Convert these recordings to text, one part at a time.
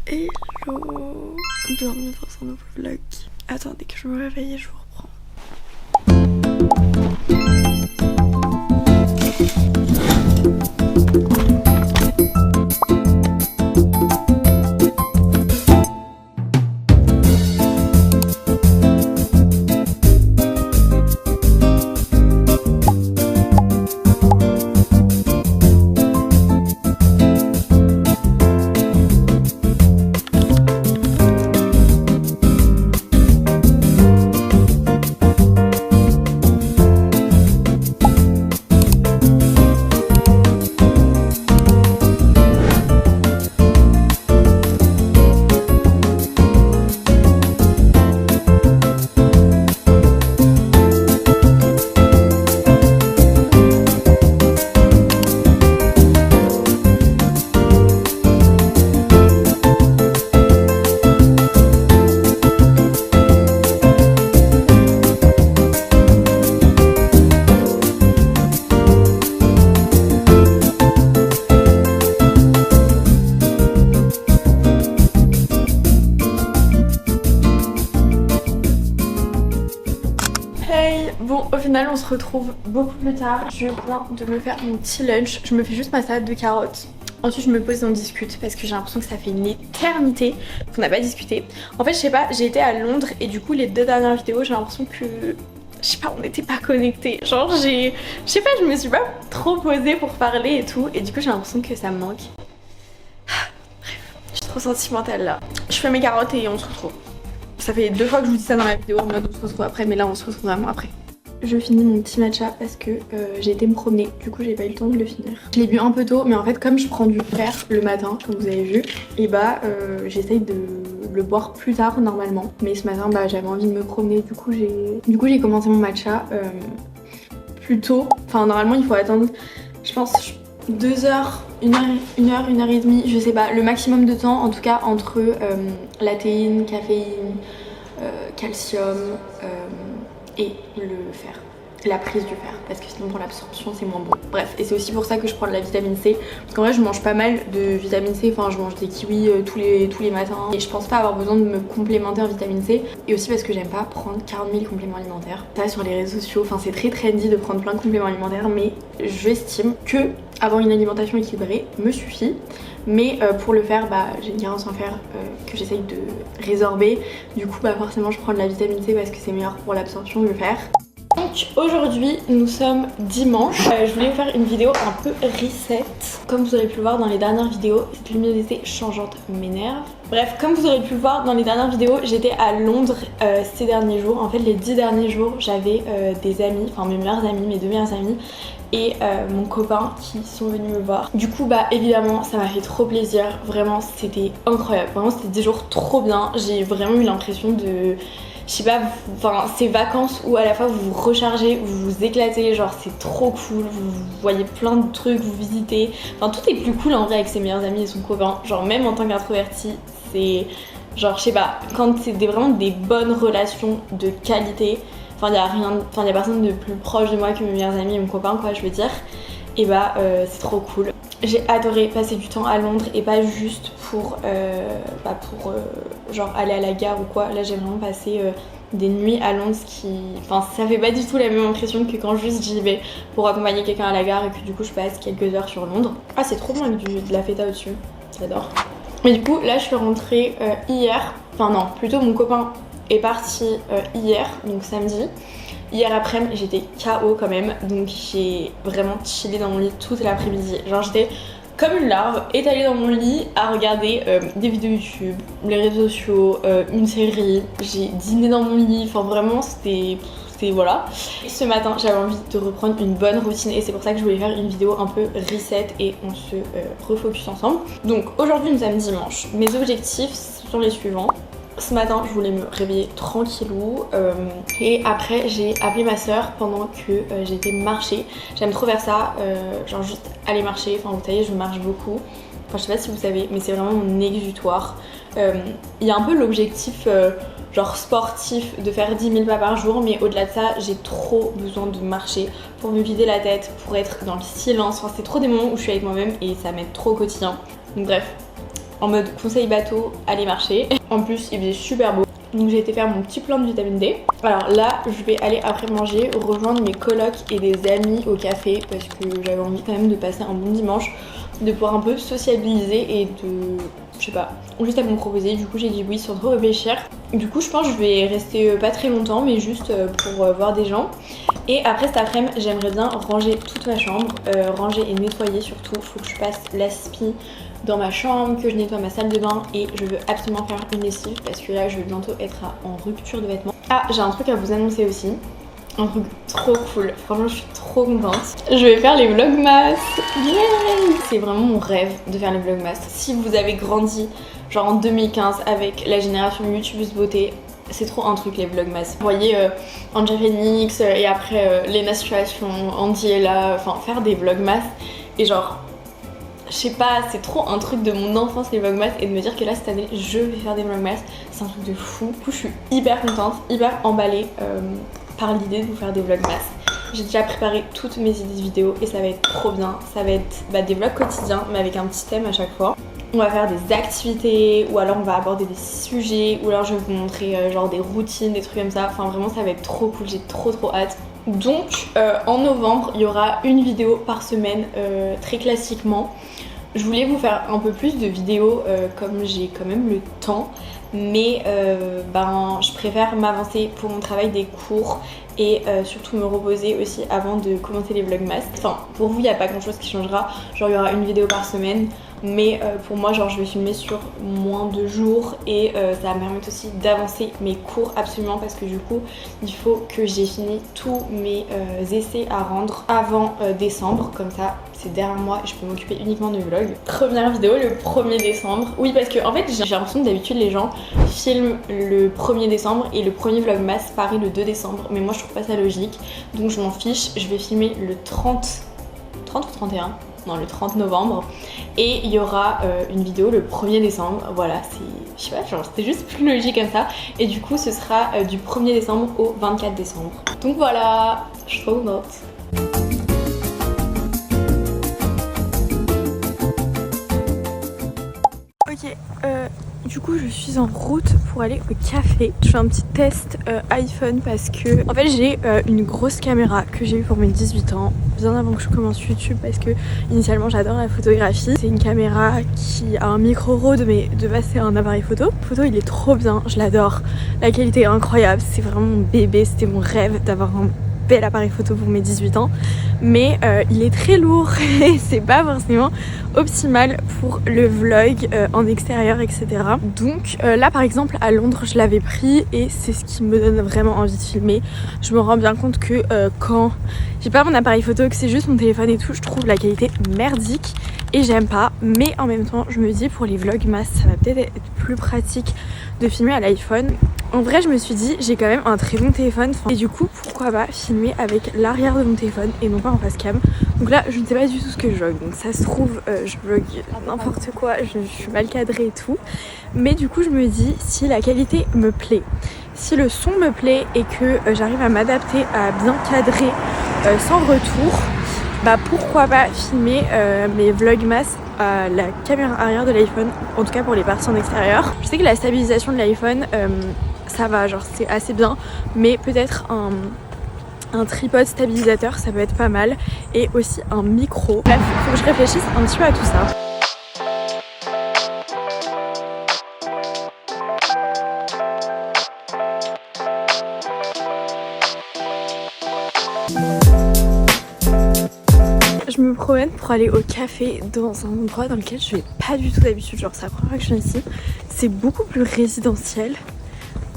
Hello, bienvenue dans un nouveau vlog. Attendez que je me réveille et je vous reprends. Bon, au final on se retrouve beaucoup plus tard. Je viens de me faire mon petit lunch. Je me fais juste ma salade de carottes. Ensuite je me pose et on discute parce que j'ai l'impression que ça fait une éternité qu'on n'a pas discuté. En fait je sais pas, j'ai été à Londres et du coup les 2 dernières vidéos j'ai l'impression que... Je sais pas, on n'était pas connectés. Genre je sais pas, je me suis pas trop posée pour parler et tout. Et du coup j'ai l'impression que ça me manque. Bref, je suis trop sentimentale là. Je fais mes carottes et on se retrouve. Ça fait 2 fois que je vous dis ça dans la vidéo en mode on se retrouve après, mais là on se retrouve vraiment après. Je finis mon petit matcha parce que j'ai été me promener, du coup j'ai pas eu le temps de le finir. Je l'ai bu un peu tôt, mais en fait comme je prends du fer le matin, comme vous avez vu, et bah j'essaye de le boire plus tard normalement. Mais ce matin bah j'avais envie de me promener, du coup j'ai commencé mon matcha plus tôt. Enfin normalement il faut attendre, je pense 2 heures, 1 heure et demie, je sais pas, le maximum de temps en tout cas entre la théine, caféine, calcium et le fer, la prise du fer, parce que sinon pour l'absorption c'est moins bon. Bref, et c'est aussi pour ça que je prends de la vitamine C, parce qu'en vrai je mange pas mal de vitamine C, enfin je mange des kiwis tous les matins et je pense pas avoir besoin de me complémenter en vitamine C, et aussi parce que j'aime pas prendre 40 000 compléments alimentaires. Ça sur les réseaux sociaux, enfin c'est très trendy de prendre plein de compléments alimentaires, mais j'estime que avoir une alimentation équilibrée me suffit. Mais pour le faire, bah, j'ai une carence en fer que j'essaye de résorber. Du coup, bah, forcément, je prends de la vitamine C parce que c'est meilleur pour l'absorption du fer. Donc aujourd'hui, nous sommes dimanche. Je voulais vous faire une vidéo un peu reset. Comme vous aurez pu le voir dans les dernières vidéos, cette luminosité changeante m'énerve. Bref, comme vous aurez pu le voir dans les dernières vidéos, j'étais à Londres ces derniers jours. En fait, les 10 derniers jours, j'avais des amis, enfin mes meilleurs amis, mes 2 meilleurs amis et mon copain qui sont venus me voir. Du coup bah évidemment ça m'a fait trop plaisir, vraiment c'était incroyable, vraiment c'était des jours trop bien. J'ai vraiment eu l'impression de, je sais pas, enfin ces vacances où à la fois vous vous rechargez, vous vous éclatez, genre c'est trop cool, vous voyez plein de trucs, vous visitez, enfin tout est plus cool en vrai avec ses meilleurs amis et son copain, genre même en tant qu'introverti c'est genre je sais pas, quand c'est vraiment des bonnes relations de qualité. Enfin, y a personne de plus proche de moi que mes meilleurs amis et mon copain, quoi, je veux dire. Et bah, c'est trop cool. J'ai adoré passer du temps à Londres et pas juste pour genre aller à la gare ou quoi. Là, j'ai vraiment passé des nuits à Londres, enfin, ça fait pas du tout la même impression que quand juste j'y vais pour accompagner quelqu'un à la gare et que du coup, je passe quelques heures sur Londres. Ah, c'est trop bon avec de la feta au-dessus. J'adore. Mais du coup, là, je suis rentrée hier. Enfin, non, plutôt mon copain est parti hier, donc samedi. Hier après-midi j'étais KO quand même, donc j'ai vraiment chillé dans mon lit toute l'après-midi. Genre j'étais comme une larve étalée dans mon lit à regarder des vidéos YouTube, les réseaux sociaux, une série. J'ai dîné dans mon lit, enfin vraiment c'était voilà. Et ce matin j'avais envie de reprendre une bonne routine et c'est pour ça que je voulais faire une vidéo un peu reset et on se refocus ensemble. Donc aujourd'hui nous sommes dimanche, mes objectifs sont les suivants. Ce matin je voulais me réveiller tranquillou et après j'ai appelé ma soeur pendant que j'étais marcher. J'aime trop faire ça, genre juste aller marcher, enfin vous savez je marche beaucoup. Enfin je sais pas si vous savez mais c'est vraiment mon exutoire. Il y a un peu l'objectif genre sportif de faire 10 000 pas par jour, mais au-delà de ça j'ai trop besoin de marcher pour me vider la tête, pour être dans le silence. Enfin c'est trop des moments où je suis avec moi-même et ça m'aide trop au quotidien. Donc bref. en mode conseil bateau, aller marcher. En plus il faisait super beau. Donc j'ai été faire mon petit plan de vitamine D. Alors là je vais aller après manger rejoindre mes colocs et des amis au café parce que j'avais envie quand même de passer un bon dimanche, de pouvoir un peu sociabiliser et de... je sais pas, juste à me proposer. Du coup j'ai dit oui sans trop réfléchir. Du coup je pense que je vais rester pas très longtemps mais juste pour voir des gens. Et après cet après-midi j'aimerais bien ranger toute ma chambre, ranger et nettoyer surtout. Faut que je passe l'aspi dans ma chambre, que je nettoie ma salle de bain et je veux absolument faire une lessive parce que là je vais bientôt être en rupture de vêtements. Ah j'ai un truc à vous annoncer aussi, un truc trop cool, franchement je suis trop contente. Je vais faire les vlogmas, yeah. C'est vraiment mon rêve de faire les vlogmas. Si vous avez grandi genre en 2015 avec la génération youtubeuse beauté, c'est trop un truc les vlogmas. Vous voyez Anja Phoenix et après Lena Situation, Andy est là, enfin faire des vlogmas et genre je sais pas, c'est trop un truc de mon enfance les vlogmas et de me dire que là cette année je vais faire des vlogmas, c'est un truc de fou. Du coup je suis hyper contente, hyper emballée par l'idée de vous faire des vlogmas. J'ai déjà préparé toutes mes idées de vidéos et ça va être trop bien. Ça va être des vlogs quotidiens mais avec un petit thème à chaque fois. On va faire des activités ou alors on va aborder des sujets ou alors je vais vous montrer genre des routines, des trucs comme ça. Enfin vraiment ça va être trop cool, j'ai trop hâte. Donc en novembre il y aura une vidéo par semaine très classiquement. Je voulais vous faire un peu plus de vidéos comme j'ai quand même le temps. Mais je préfère m'avancer pour mon travail des cours et surtout me reposer aussi avant de commencer les vlogmas. Enfin pour vous il n'y a pas grand chose qui changera, genre il y aura une vidéo par semaine. Mais pour moi genre je vais filmer sur moins de jours et ça va me permettre aussi d'avancer mes cours absolument parce que du coup il faut que j'ai fini tous mes essais à rendre avant décembre, comme ça c'est derrière moi et je peux m'occuper uniquement de vlog. Première vidéo le 1er décembre, oui parce que en fait j'ai l'impression que d'habitude les gens filment le 1er décembre et le premier vlogmas paraît le 2 décembre mais moi je trouve pas ça logique donc je m'en fiche, je vais filmer le 30 ou 31, non le 30 novembre et il y aura une vidéo le 1er décembre, voilà c'est, je sais pas, genre c'était juste plus logique comme ça et du coup ce sera du 1er décembre au 24 décembre. Donc voilà, je suis trop contente. Ok, du coup je suis en route pour aller au café. Je fais un petit test iPhone parce que en fait j'ai une grosse caméra que j'ai eue pour mes 18 ans, bien avant que je commence YouTube parce que initialement j'adore la photographie. C'est une caméra qui a un micro RAW mais de base c'est un appareil photo. Le photo il est trop bien, je l'adore, la qualité est incroyable, c'est vraiment mon bébé, c'était mon rêve d'avoir un bel appareil photo pour mes 18 ans mais il est très lourd et c'est pas forcément optimal pour le vlog en extérieur etc. Donc là par exemple à Londres je l'avais pris et c'est ce qui me donne vraiment envie de filmer. Je me rends bien compte que quand j'ai pas mon appareil photo, que c'est juste mon téléphone et tout, je trouve la qualité merdique et j'aime pas, mais en même temps je me dis pour les vlogmas ça va peut-être être plus pratique de filmer à l'iPhone. En vrai je me suis dit j'ai quand même un très bon téléphone et du coup pourquoi pas filmer avec l'arrière de mon téléphone et non pas en face cam. Donc là je ne sais pas du tout ce que je vlog, donc ça se trouve je vlog n'importe quoi, je suis mal cadrée et tout. Mais du coup je me dis si la qualité me plaît, si le son me plaît et que j'arrive à m'adapter à bien cadrer sans retour, bah pourquoi pas filmer mes vlogmas à la caméra arrière de l'iPhone, en tout cas pour les parties en extérieur. Je sais que la stabilisation de l'iPhone ça va, genre c'est assez bien, mais peut-être un tripode stabilisateur ça peut être pas mal et aussi un micro. Bref, faut que je réfléchisse un petit peu à tout ça. Je me promène pour aller au café dans un endroit dans lequel je vais pas du tout d'habitude, genre c'est la première fois que je viens ici. C'est beaucoup plus résidentiel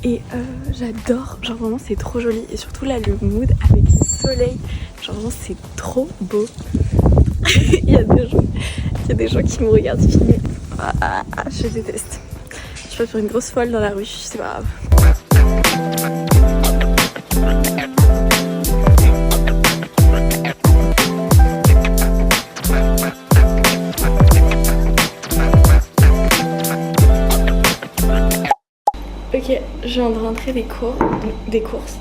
et j'adore, genre vraiment c'est trop joli et surtout là le mood avec le soleil, genre vraiment c'est trop beau. il y a des gens qui me regardent filmer, je déteste. Je vais faire une grosse folle dans la rue, c'est pas grave. Ok, je viens de rentrer des courses,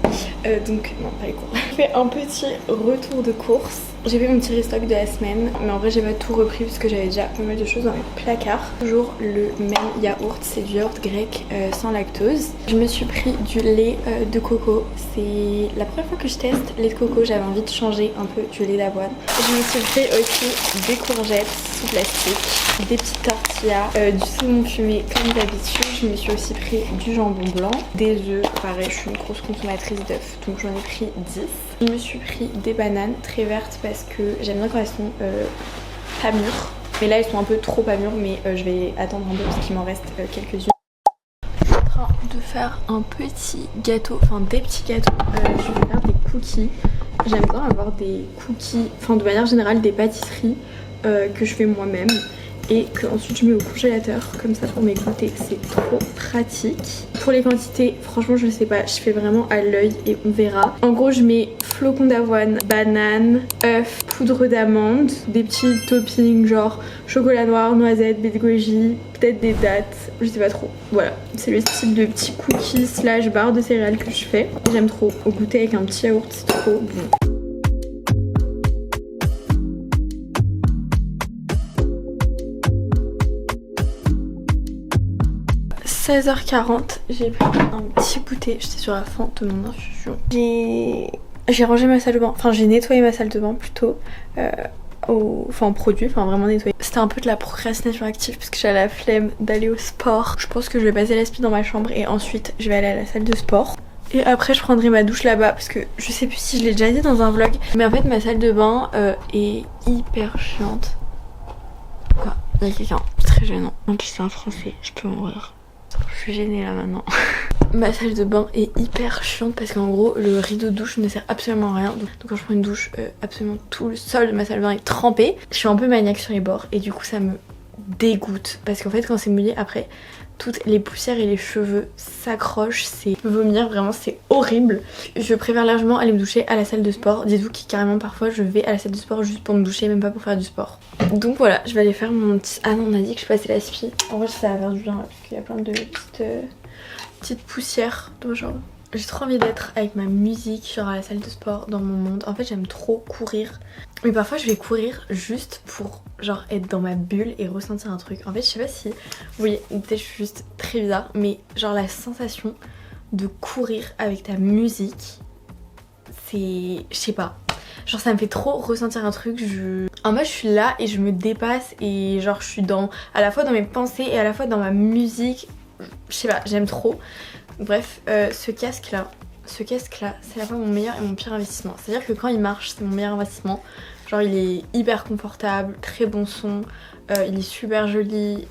donc non pas les cours. Je fais un petit retour de course J'ai fait mon petit restock de la semaine, mais en vrai j'ai pas tout repris parce que j'avais déjà pas mal de choses dans les placards. Toujours le même yaourt, c'est du yaourt grec sans lactose. Je me suis pris du lait de coco. C'est la première fois que je teste lait de coco, j'avais envie de changer un peu du lait d'avoine. Je me suis pris aussi des courgettes sous plastique, des petites tortillas, du saumon fumé comme d'habitude. Je me suis aussi pris du jambon blanc, des œufs, pareil je suis une grosse consommatrice d'œufs donc j'en ai pris 10. Je me suis pris des bananes très vertes parce que j'aime bien quand elles sont pas mûres. Mais là elles sont un peu trop pas mûres, mais je vais attendre un peu parce qu'il m'en reste quelques-unes. Je suis en train de faire un petit gâteau, enfin des petits gâteaux. Je vais faire des cookies. J'aime bien avoir des cookies, enfin de manière générale des pâtisseries que je fais moi-même et que ensuite je mets au congélateur comme ça pour mes goûters, c'est trop pratique. Pour les quantités, franchement je sais pas, je fais vraiment à l'œil et on verra. En gros je mets flocons d'avoine, bananes, œufs, poudre d'amande, des petits toppings genre chocolat noir, noisette, baie de goji, peut-être des dattes, je sais pas trop. Voilà, c'est le style de petits cookies slash barre de céréales que je fais. J'aime trop, au goûter avec un petit yaourt, c'est trop bon. 16h40, j'ai pris un petit goûter, j'étais sur la fin de mon infusion. J'ai rangé ma salle de bain, enfin j'ai nettoyé ma salle de bain plutôt, en produit, enfin vraiment nettoyé. C'était un peu de la procrastination active parce que j'avais la flemme d'aller au sport. Je pense que je vais passer l'aspi dans ma chambre et ensuite je vais aller à la salle de sport. Et après je prendrai ma douche là-bas parce que je sais plus si je l'ai déjà dit dans un vlog. Mais en fait ma salle de bain est hyper chiante. Quoi ? Il y a quelqu'un, c'est très gênant. En plus c'est un français, je peux mourir. Je suis gênée là maintenant. Ma salle de bain est hyper chiante parce qu'en gros le rideau de douche ne sert absolument à rien. Donc quand je prends une douche, absolument tout le sol de ma salle de bain est trempé. Je suis un peu maniaque sur les bords et du coup ça me dégoûte. Parce qu'en fait quand c'est mouillé après, toutes les poussières et les cheveux s'accrochent, c'est vomir, vraiment c'est horrible. Je préfère largement aller me doucher à la salle de sport. Dites-vous que carrément parfois je vais à la salle de sport juste pour me doucher, même pas pour faire du sport. Donc voilà, je vais aller faire mon petit... Ah non, on a dit que je passais la spi. En vrai ça va faire du bien là, parce qu'il y a plein de petites poussières dans ma chambre. J'ai trop envie d'être avec ma musique genre à la salle de sport dans mon monde. En fait j'aime trop courir. Mais parfois je vais courir juste pour genre être dans ma bulle et ressentir un truc. En fait je sais pas si vous voyez, peut-être je suis juste très bizarre, mais genre la sensation de courir avec ta musique, c'est... je sais pas. Genre ça me fait trop ressentir un truc. En mode je suis là et je me dépasse et genre je suis à la fois dans mes pensées et à la fois dans ma musique. Je sais pas, j'aime trop. Bref, ce casque là, c'est à la fois mon meilleur et mon pire investissement. C'est-à-dire que quand il marche, c'est mon meilleur investissement. Genre il est hyper confortable, très bon son, il est super joli.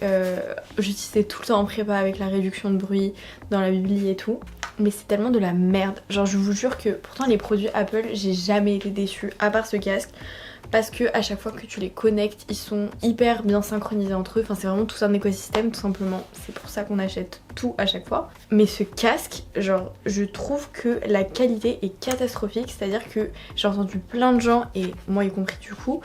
J'utilisais tout le temps en prépa avec la réduction de bruit dans la bibli et tout. Mais c'est tellement de la merde. Genre je vous jure que pourtant les produits Apple, j'ai jamais été déçue à part ce casque. Parce que à chaque fois que tu les connectes, ils sont hyper bien synchronisés entre eux. Enfin c'est vraiment tout un écosystème tout simplement. C'est pour ça qu'on achète tout à chaque fois. Mais ce casque, genre je trouve que la qualité est catastrophique. C'est-à-dire que j'ai entendu plein de gens, et moi y compris du coup,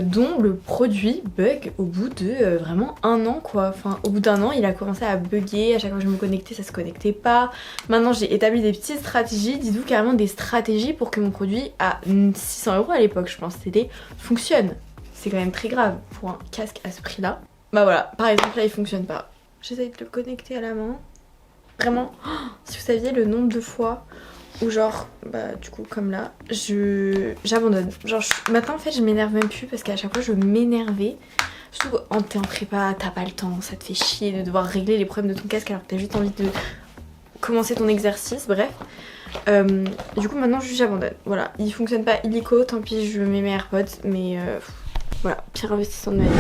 dont le produit bug au bout de vraiment un an quoi. Enfin au bout d'un an il a commencé à bugger, à chaque fois que je me connectais ça se connectait pas. Maintenant j'ai établi des petites stratégies, dites-vous carrément des stratégies pour que mon produit à 600 € à l'époque je pense c'était fonctionne. C'est quand même très grave pour un casque à ce prix là. Bah voilà, par exemple là il fonctionne pas. J'essaye de le connecter à la main. Vraiment, si vous saviez le nombre de fois où genre, bah du coup comme là, j'abandonne. Genre maintenant en fait je m'énerve même plus parce qu'à chaque fois je m'énervais. Surtout quand t'es en prépa, t'as pas le temps, ça te fait chier de devoir régler les problèmes de ton casque alors que t'as juste envie de commencer ton exercice, bref. Du coup maintenant juste j'abandonne. Voilà, il fonctionne pas illico, tant pis je mets mes AirPods, mais voilà, pire investissement de ma vie.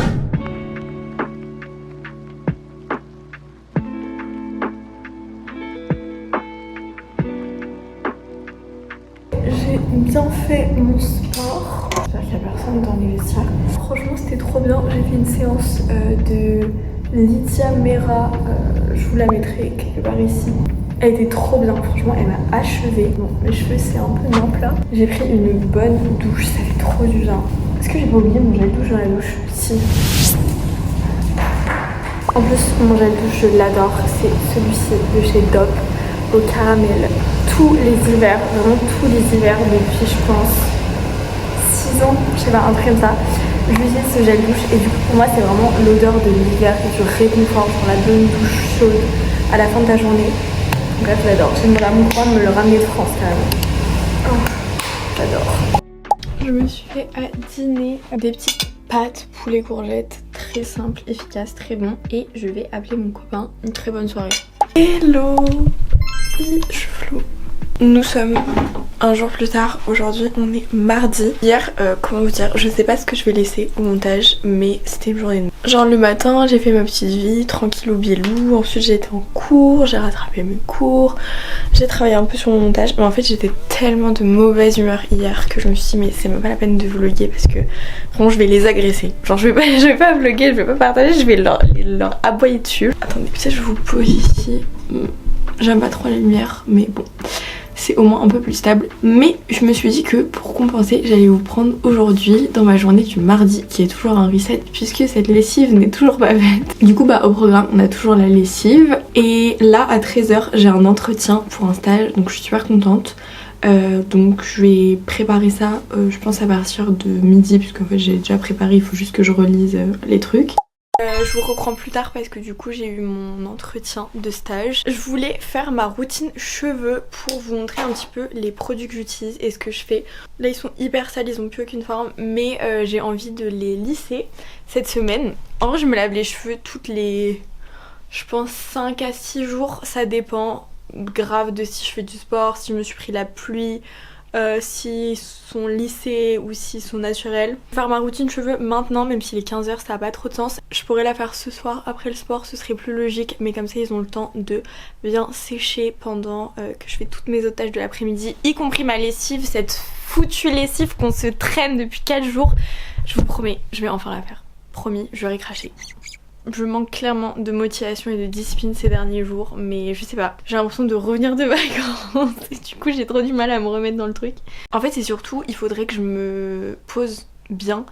J'ai bien fait mon sport. J'espère qu'il n'y a personne dans les vestiaires. Franchement c'était trop bien. J'ai fait une séance de Lydia Mera. Je vous la mettrai quelque part ici. Elle était trop bien, franchement elle m'a achevée. Bon mes cheveux c'est un peu nimp là. J'ai pris une bonne douche, ça fait trop du bien. Est-ce que j'ai pas oublié mon gel douche dans la douche? Si. En plus mon gel douche je l'adore, c'est celui-ci de chez Dop au caramel. Tous les hivers, vraiment tous les hivers depuis je pense maison, je sais pas, un truc comme ça. J'utilise ce gel douche et du coup pour moi c'est vraiment l'odeur de l'hiver et du réconfort pour la bonne douche chaude à la fin de ta journée. Bref, j'adore. J'ai demandé à mon copain de me le ramener de France carrément. Oh, j'adore. Je me suis fait à dîner des petites pâtes poulet courgettes, très simple, efficace, très bon. Et je vais appeler mon copain. Une très bonne soirée. Hello, je suis floue. Nous sommes un jour plus tard, aujourd'hui on est mardi. Hier, comment vous dire, je sais pas ce que je vais laisser au montage, mais c'était une journée de... Genre le matin, j'ai fait ma petite vie, tranquille au bilou, ensuite j'ai été en cours, j'ai rattrapé mes cours, j'ai travaillé un peu sur mon montage, mais en fait j'étais tellement de mauvaise humeur hier que je me suis dit mais c'est même pas la peine de vlogger parce que vraiment je vais les agresser. Genre je vais pas vlogger, je vais pas partager, je vais leur aboyer dessus. Attendez, peut-être je vous pose ici. J'aime pas trop la lumière, mais bon. C'est au moins un peu plus stable. Mais je me suis dit que pour compenser, j'allais vous prendre aujourd'hui dans ma journée du mardi, qui est toujours un reset, puisque cette lessive n'est toujours pas faite. Du coup, bah au programme, on a toujours la lessive. Et là, à 13h, j'ai un entretien pour un stage, donc je suis super contente. Donc je vais préparer ça, je pense à partir de midi, puisqu'en fait j'ai déjà préparé, il faut juste que je relise les trucs. Je vous reprends plus tard parce que du coup j'ai eu mon entretien de stage. Je voulais faire ma routine cheveux pour vous montrer un petit peu les produits que j'utilise et ce que je fais. Là ils sont hyper sales, ils ont plus aucune forme, mais j'ai envie de les lisser cette semaine. En vrai je me lave les cheveux toutes les, je pense 5 à 6 jours, ça dépend grave de si je fais du sport, si je me suis pris la pluie, s'ils sont lissés ou s'ils sont naturels. Faire ma routine cheveux maintenant, même s'il est 15h, ça n'a pas trop de sens. Je pourrais la faire ce soir après le sport, ce serait plus logique, mais comme ça ils ont le temps de bien sécher pendant que je fais toutes mes autres tâches de l'après-midi, y compris ma lessive, cette foutue lessive qu'on se traîne depuis 4 jours. Je vous promets, je vais enfin la faire. Promis, je vais cracher. Je manque clairement de motivation et de discipline ces derniers jours, mais je sais pas, j'ai l'impression de revenir de vacances et du coup j'ai trop du mal à me remettre dans le truc. En fait c'est surtout, il faudrait que je me pose bien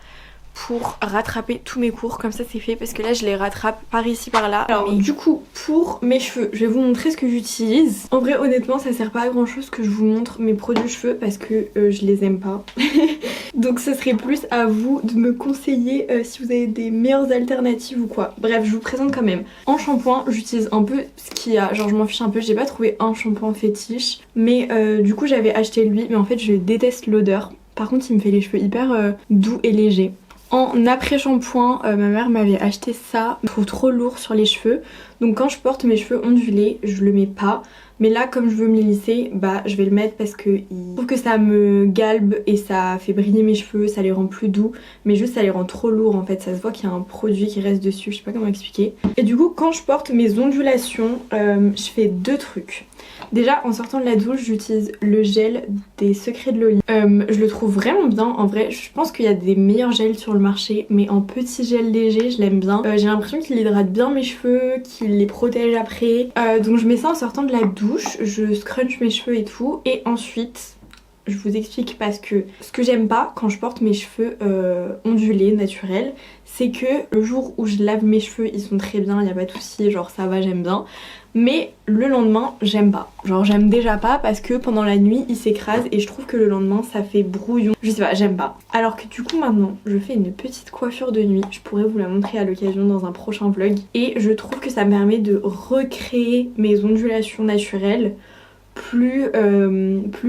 pour rattraper tous mes cours, comme ça c'est fait parce que là je les rattrape par ici par là. Alors du coup pour mes cheveux, je vais vous montrer ce que j'utilise. En vrai honnêtement ça sert pas à grand chose que je vous montre mes produits cheveux parce que je les aime pas. Donc ce serait plus à vous de me conseiller si vous avez des meilleures alternatives ou quoi. Bref je vous présente quand même. En shampoing j'utilise un peu ce qu'il y a, genre je m'en fiche un peu, j'ai pas trouvé un shampoing fétiche. Mais du coup j'avais acheté lui, mais en fait je déteste l'odeur. Par contre il me fait les cheveux hyper doux et légers. En après-shampoing, ma mère m'avait acheté ça, je trouve trop lourd sur les cheveux. Donc quand je porte mes cheveux ondulés, je le mets pas. Mais là comme je veux me les lisser, bah je vais le mettre parce que je trouve que ça me galbe et ça fait briller mes cheveux, ça les rend plus doux. Mais juste ça les rend trop lourds en fait, ça se voit qu'il y a un produit qui reste dessus, je sais pas comment expliquer. Et du coup quand je porte mes ondulations, je fais deux trucs. Déjà en sortant de la douche j'utilise le gel des Secrets de Loli. Je le trouve vraiment bien en vrai, je pense qu'il y a des meilleurs gels sur le marché, mais en petit gel léger je l'aime bien. J'ai l'impression qu'il hydrate bien mes cheveux, qu'il les protège après. Donc je mets ça en sortant de la douche, je scrunch mes cheveux et tout. Et ensuite je vous explique parce que ce que j'aime pas quand je porte mes cheveux ondulés, naturels, c'est que le jour où je lave mes cheveux ils sont très bien, il n'y a pas de souci, genre ça va, j'aime bien. Mais le lendemain j'aime pas, genre j'aime déjà pas parce que pendant la nuit ils s'écrasent et je trouve que le lendemain ça fait brouillon. Je sais pas, j'aime pas. Alors que du coup maintenant je fais une petite coiffure de nuit, je pourrais vous la montrer à l'occasion dans un prochain vlog. Et je trouve que ça me permet de recréer mes ondulations naturelles plus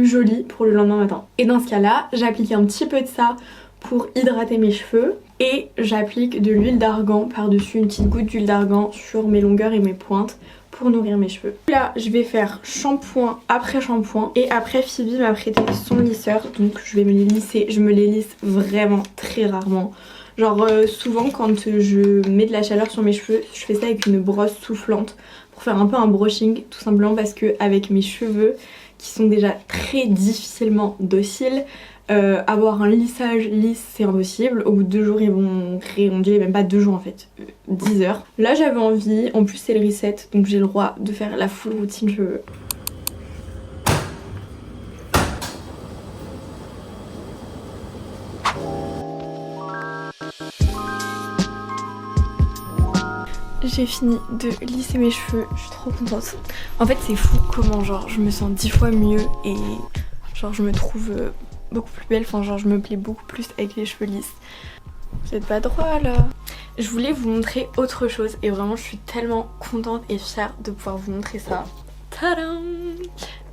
jolies pour le lendemain matin. Et dans ce cas là j'applique un petit peu de ça pour hydrater mes cheveux. Et j'applique de l'huile d'argan par-dessus, une petite goutte d'huile d'argan sur mes longueurs et mes pointes pour nourrir mes cheveux. Là je vais faire shampoing après shampoing et après Phoebe m'a prêté son lisseur donc je vais me les lisser. Je me les lisse vraiment très rarement. Genre souvent quand je mets de la chaleur sur mes cheveux je fais ça avec une brosse soufflante pour faire un peu un brushing, tout simplement parce que avec mes cheveux qui sont déjà très difficilement dociles, avoir un lissage lisse c'est impossible. Au bout de 2 jours ils vont réonduler, même pas 2 jours en fait, 10 heures. Là j'avais envie, en plus c'est le reset donc j'ai le droit de faire la full routine cheveux. J'ai fini de lisser mes cheveux, je suis trop contente. En fait c'est fou comment genre je me sens 10 fois mieux et genre je me trouve beaucoup plus belle, enfin genre je me plais beaucoup plus avec les cheveux lisses. Vous êtes pas droit là. Je voulais vous montrer autre chose et vraiment je suis tellement contente et fière de pouvoir vous montrer ça. Tadam!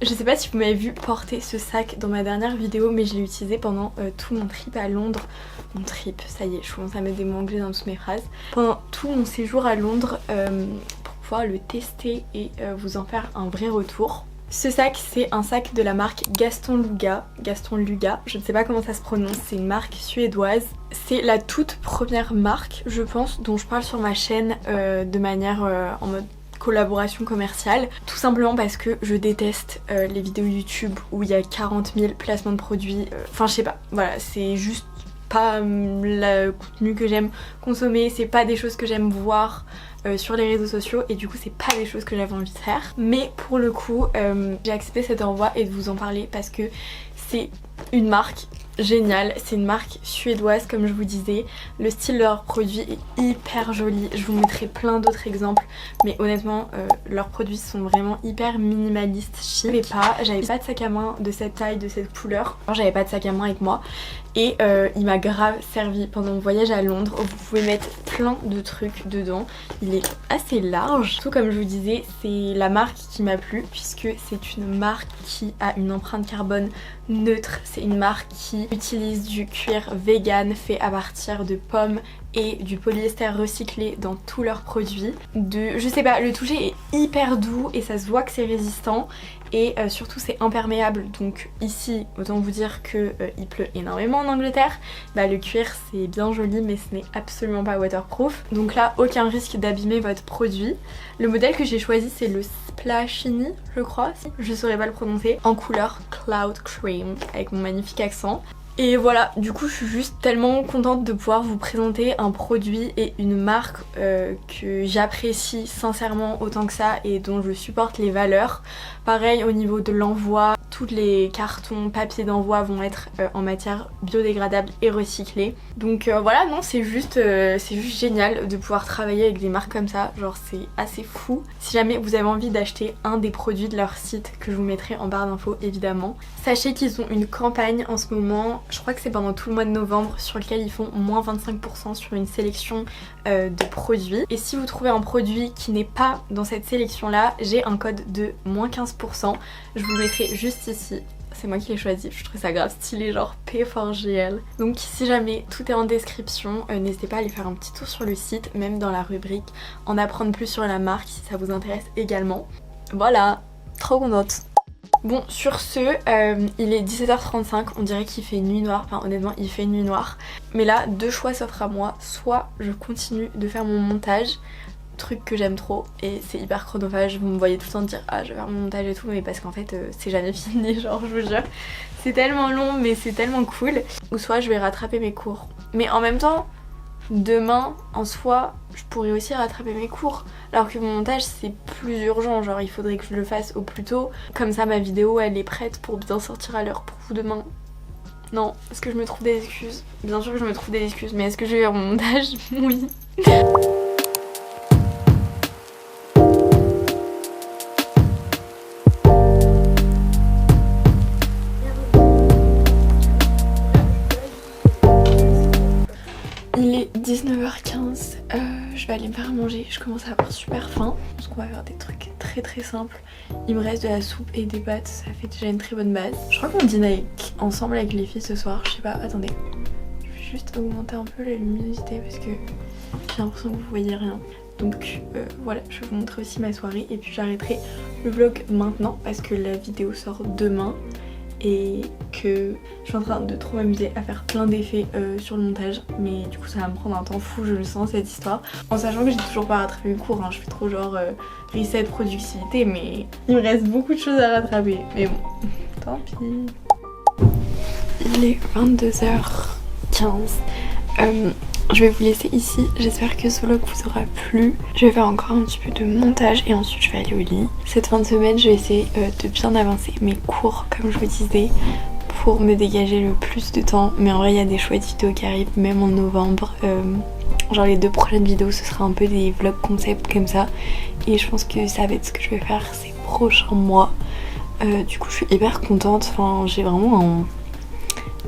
Je sais pas si vous m'avez vu porter ce sac dans ma dernière vidéo, mais je l'ai utilisé pendant tout mon trip à Londres. Mon trip, ça y est, je commence à mettre des mots anglais dans toutes mes phrases. Pendant tout mon séjour à Londres pour pouvoir le tester et vous en faire un vrai retour. Ce sac, c'est un sac de la marque Gaston Luga, je ne sais pas comment ça se prononce, c'est une marque suédoise. C'est la toute première marque, je pense, dont je parle sur ma chaîne de manière en mode collaboration commerciale, tout simplement parce que je déteste les vidéos YouTube où il y a 40 000 placements de produits, enfin je sais pas, voilà, c'est juste pas le contenu que j'aime consommer, c'est pas des choses que j'aime voir sur les réseaux sociaux et du coup c'est pas des choses que j'avais envie de faire. Mais pour le coup j'ai accepté cet envoi et de vous en parler parce que c'est une marque géniale, c'est une marque suédoise comme je vous disais, le style de leurs produits est hyper joli, je vous mettrai plein d'autres exemples mais honnêtement leurs produits sont vraiment hyper minimalistes, chic. J'avais pas de sac à main de cette taille, de cette couleur, j'avais pas de sac à main avec moi et il m'a grave servi pendant mon voyage à Londres. Vous pouvez mettre plein de trucs dedans, il est assez large, tout comme je vous disais c'est la marque qui m'a plu puisque c'est une marque qui a une empreinte carbone neutre, c'est une marque qui utilise du cuir vegan fait à partir de pommes et du polyester recyclé dans tous leurs produits. Je sais pas, le toucher est hyper doux et ça se voit que c'est résistant et surtout c'est imperméable, donc ici autant vous dire que il pleut énormément en Angleterre, bah le cuir c'est bien joli mais ce n'est absolument pas waterproof, donc là aucun risque d'abîmer votre produit. Le modèle que j'ai choisi c'est le Splashini je crois, je saurais pas le prononcer, en couleur Cloud Cream avec mon magnifique accent. Et voilà, du coup je suis juste tellement contente de pouvoir vous présenter un produit et une marque que j'apprécie sincèrement autant que ça et dont je supporte les valeurs. Pareil au niveau de l'envoi, tous les cartons papier d'envoi vont être en matière biodégradable et recyclée. Donc voilà, non c'est juste génial de pouvoir travailler avec des marques comme ça, genre c'est assez fou. Si jamais vous avez envie d'acheter un des produits de leur site que je vous mettrai en barre d'infos évidemment, sachez qu'ils ont une campagne en ce moment, je crois que c'est pendant tout le mois de novembre, sur lequel ils font moins 25% sur une sélection de produits. Et si vous trouvez un produit qui n'est pas dans cette sélection là, j'ai un code de moins 15%, je vous le mettrai juste ici. C'est moi qui l'ai choisi, je trouve ça grave stylé, genre P4GL. Donc si jamais tout est en description, n'hésitez pas à aller faire un petit tour sur le site, même dans la rubrique en apprendre plus sur la marque si ça vous intéresse également. Voilà, trop contente. Bon sur ce, il est 17h35, on dirait qu'il fait nuit noire, enfin honnêtement il fait nuit noire. Mais là, deux choix s'offrent à moi, soit je continue de faire mon montage, truc que j'aime trop et c'est hyper chronophage, vous me voyez tout le temps dire ah je vais faire mon montage et tout, mais parce qu'en fait c'est jamais fini, genre je vous jure. C'est tellement long mais c'est tellement cool. Ou soit je vais rattraper mes cours. Mais en même temps, demain en soi je pourrais aussi rattraper mes cours, alors que mon montage c'est plus urgent, genre il faudrait que je le fasse au plus tôt, comme ça ma vidéo elle est prête pour bien sortir à l'heure pour vous demain. Non, est-ce que je me trouve des excuses? Bien sûr que je me trouve des excuses, mais est-ce que je vais faire mon montage? Oui. Il est 19h15, je vais aller me faire manger, je commence à avoir super faim. Je pense qu'on va faire des trucs très simples. Il me reste de la soupe et des pâtes, ça fait déjà une très bonne base. Je crois qu'on dîne ensemble avec les filles ce soir, je sais pas, attendez. Je vais juste augmenter un peu la luminosité parce que j'ai l'impression que vous voyez rien. Donc voilà, je vais vous montrer aussi ma soirée et puis j'arrêterai le vlog maintenant parce que la vidéo sort demain. Et que je suis en train de trop m'amuser à faire plein d'effets sur le montage, mais du coup ça va me prendre un temps fou, je le sens cette histoire, en sachant que j'ai toujours pas rattrapé mes cours, hein. Je fais trop genre reset productivité, mais il me reste beaucoup de choses à rattraper, mais bon, tant pis. Il est 22h15, je vais vous laisser ici, j'espère que ce vlog vous aura plu. Je vais faire encore un petit peu de montage et ensuite je vais aller au lit. Cette fin de semaine je vais essayer de bien avancer mes cours comme je vous disais pour me dégager le plus de temps. Mais en vrai il y a des chouettes vidéos qui arrivent même en novembre. Genre les 2 prochaines vidéos ce sera un peu des vlogs concept comme ça. Et je pense que ça va être ce que je vais faire ces prochains mois. Du coup je suis hyper contente, enfin j'ai vraiment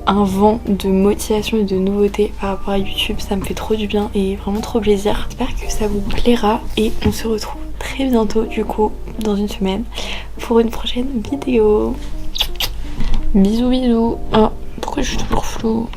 un vent de motivation et de nouveauté par rapport à YouTube. Ça me fait trop du bien et vraiment trop plaisir. J'espère que ça vous plaira et on se retrouve très bientôt du coup dans une semaine pour une prochaine vidéo. Bisous bisous. Oh, pourquoi je suis toujours floue?